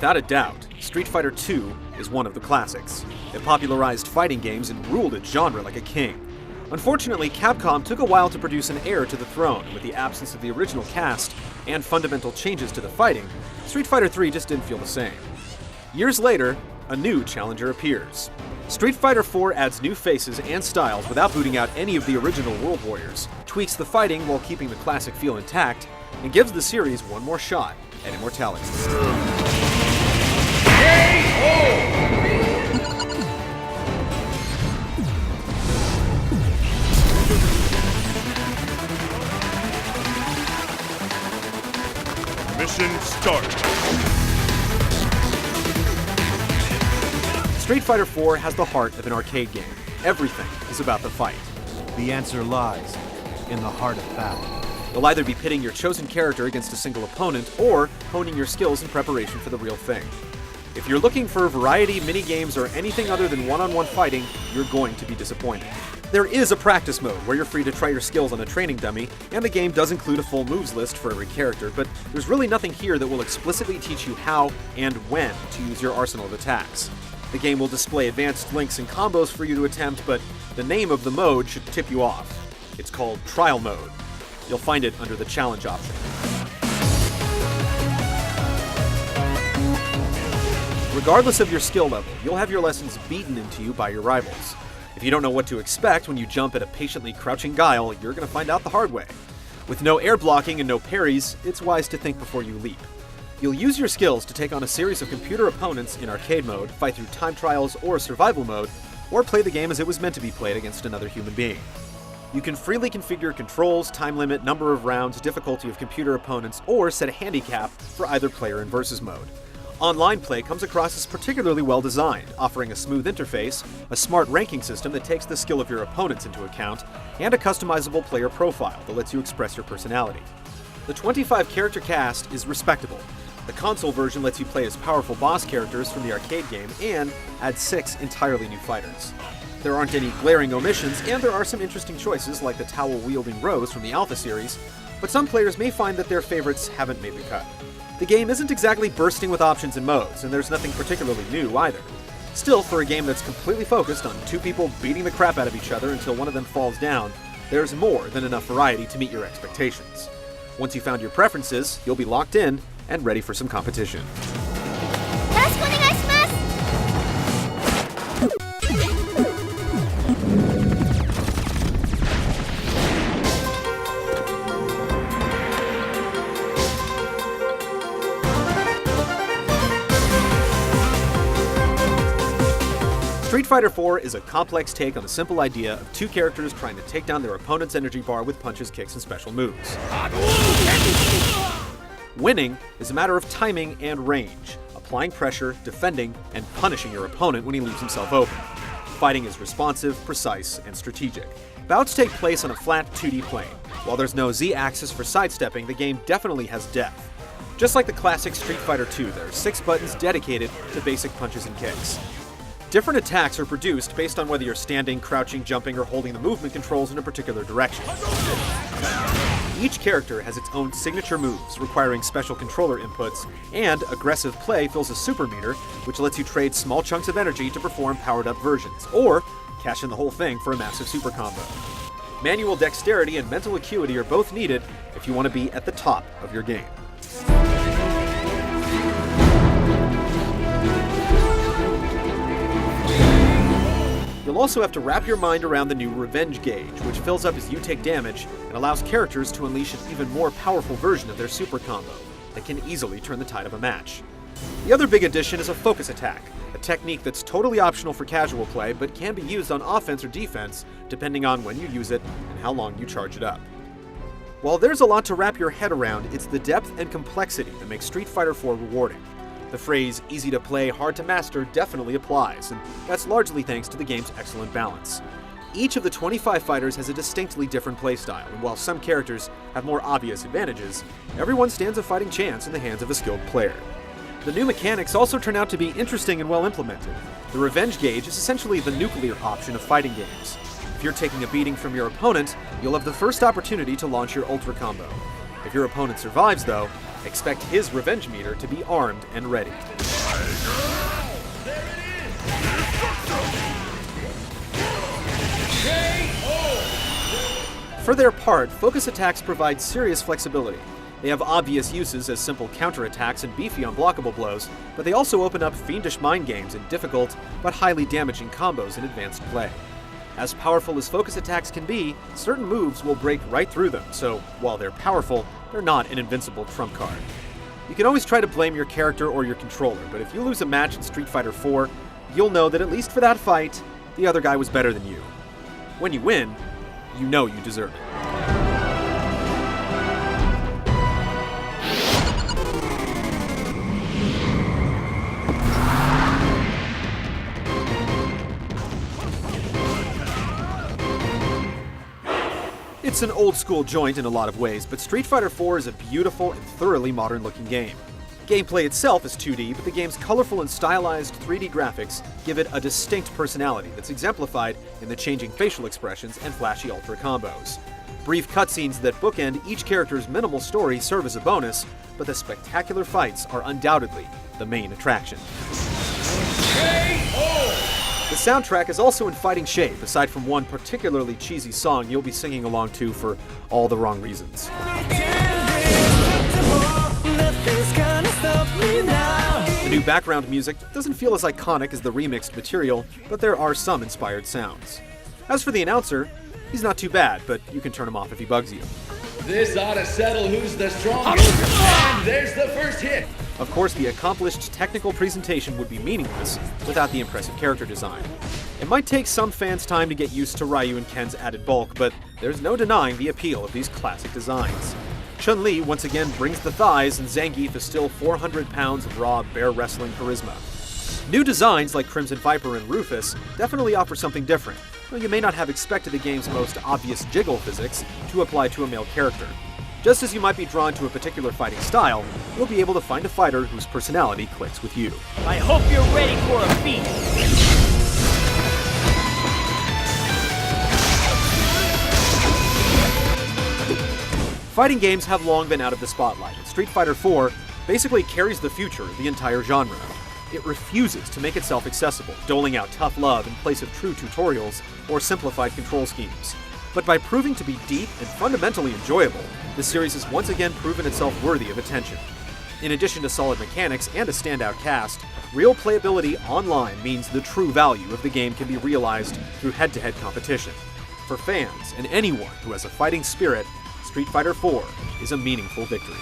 Without a doubt, Street Fighter II is one of the classics. It popularized fighting games and ruled its genre like a king. Unfortunately, Capcom took a while to produce an heir to the throne. With the absence of the original cast and fundamental changes to the fighting, Street Fighter III just didn't feel the same. Years later, a new challenger appears. Street Fighter IV adds new faces and styles without booting out any of the original World Warriors, tweaks the fighting while keeping the classic feel intact, and gives the series one more shot at immortality. Mission start. Street Fighter IV has the heart of an arcade game. Everything is about the fight. The answer lies in the heart of battle. You'll either be pitting your chosen character against a single opponent, or honing your skills in preparation for the real thing. If you're looking for variety, mini-games, or anything other than one-on-one fighting, you're going to be disappointed. There is a practice mode where you're free to try your skills on a training dummy, and the game does include a full moves list for every character, but there's really nothing here that will explicitly teach you how and when to use your arsenal of attacks. The game will display advanced links and combos for you to attempt, but the name of the mode should tip you off. It's called Trial Mode. You'll find it under the Challenge option. Regardless of your skill level, you'll have your lessons beaten into you by your rivals. If you don't know what to expect when you jump at a patiently crouching Guile, you're going to find out the hard way. With no air blocking and no parries, it's wise to think before you leap. You'll use your skills to take on a series of computer opponents in arcade mode, fight through time trials or survival mode, or play the game as it was meant to be played against another human being. You can freely configure controls, time limit, number of rounds, difficulty of computer opponents, or set a handicap for either player in versus mode. Online play comes across as particularly well designed, offering a smooth interface, a smart ranking system that takes the skill of your opponents into account, and a customizable player profile that lets you express your personality. The 25-character cast is respectable. The console version lets you play as powerful boss characters from the arcade game and adds 6 entirely new fighters. There aren't any glaring omissions, and there are some interesting choices like the towel-wielding Rose from the Alpha series, but some players may find that their favorites haven't made the cut. The game isn't exactly bursting with options and modes, and there's nothing particularly new either. Still, for a game that's completely focused on 2 people beating the crap out of each other until one of them falls down, there's more than enough variety to meet your expectations. Once you've found your preferences, you'll be locked in and ready for some competition. Street Fighter IV is a complex take on the simple idea of 2 characters trying to take down their opponent's energy bar with punches, kicks, and special moves. Winning is a matter of timing and range, applying pressure, defending, and punishing your opponent when he leaves himself open. Fighting is responsive, precise, and strategic. Bouts take place on a flat 2D plane. While there's no Z-axis for sidestepping, the game definitely has depth. Just like the classic Street Fighter II, there are 6 buttons dedicated to basic punches and kicks. Different attacks are produced based on whether you're standing, crouching, jumping, or holding the movement controls in a particular direction. Each character has its own signature moves, requiring special controller inputs, and aggressive play fills a super meter, which lets you trade small chunks of energy to perform powered-up versions, or cash in the whole thing for a massive super combo. Manual dexterity and mental acuity are both needed if you want to be at the top of your game. You'll also have to wrap your mind around the new Revenge Gauge, which fills up as you take damage and allows characters to unleash an even more powerful version of their super combo that can easily turn the tide of a match. The other big addition is a focus attack, a technique that's totally optional for casual play but can be used on offense or defense depending on when you use it and how long you charge it up. While there's a lot to wrap your head around, it's the depth and complexity that makes Street Fighter IV rewarding. The phrase easy to play, hard to master definitely applies, and that's largely thanks to the game's excellent balance. Each of the 25 fighters has a distinctly different playstyle, and while some characters have more obvious advantages, everyone stands a fighting chance in the hands of a skilled player. The new mechanics also turn out to be interesting and well implemented. The Revenge Gauge is essentially the nuclear option of fighting games. If you're taking a beating from your opponent, you'll have the first opportunity to launch your Ultra Combo. If your opponent survives, though, Expect his revenge meter to be armed and ready. For their part, focus attacks provide serious flexibility. They have obvious uses as simple counterattacks and beefy unblockable blows, but they also open up fiendish mind games in difficult but highly damaging combos in advanced play. As powerful as focus attacks can be, certain moves will break right through them, so while they're powerful, they're not an invincible trump card. You can always try to blame your character or your controller, but if you lose a match in Street Fighter IV, you'll know that at least for that fight, the other guy was better than you. When you win, you know you deserve it. It's an old-school joint in a lot of ways, but Street Fighter IV is a beautiful and thoroughly modern-looking game. Gameplay itself is 2D, but the game's colorful and stylized 3D graphics give it a distinct personality that's exemplified in the changing facial expressions and flashy ultra combos. Brief cutscenes that bookend each character's minimal story serve as a bonus, but the spectacular fights are undoubtedly the main attraction. The soundtrack is also in fighting shape, aside from one particularly cheesy song you'll be singing along to for all the wrong reasons. The new background music doesn't feel as iconic as the remixed material, but there are some inspired sounds. As for the announcer, he's not too bad, but you can turn him off if he bugs you. This ought to settle who's the strongest, and there's the first hit! Of course, the accomplished technical presentation would be meaningless without the impressive character design. It might take some fans time to get used to Ryu and Ken's added bulk, but there's no denying the appeal of these classic designs. Chun-Li once again brings the thighs, and Zangief is still 400 pounds of raw bear wrestling charisma. New designs like Crimson Viper and Rufus definitely offer something different, though you may not have expected the game's most obvious jiggle physics to apply to a male character. Just as you might be drawn to a particular fighting style, you'll be able to find a fighter whose personality clicks with you. I hope you're ready for a feast! Fighting games have long been out of the spotlight, and Street Fighter IV basically carries the future of the entire genre. It refuses to make itself accessible, doling out tough love in place of true tutorials or simplified control schemes. But by proving to be deep and fundamentally enjoyable, the series has once again proven itself worthy of attention. In addition to solid mechanics and a standout cast, real playability online means the true value of the game can be realized through head-to-head competition. For fans and anyone who has a fighting spirit, Street Fighter IV is a meaningful victory.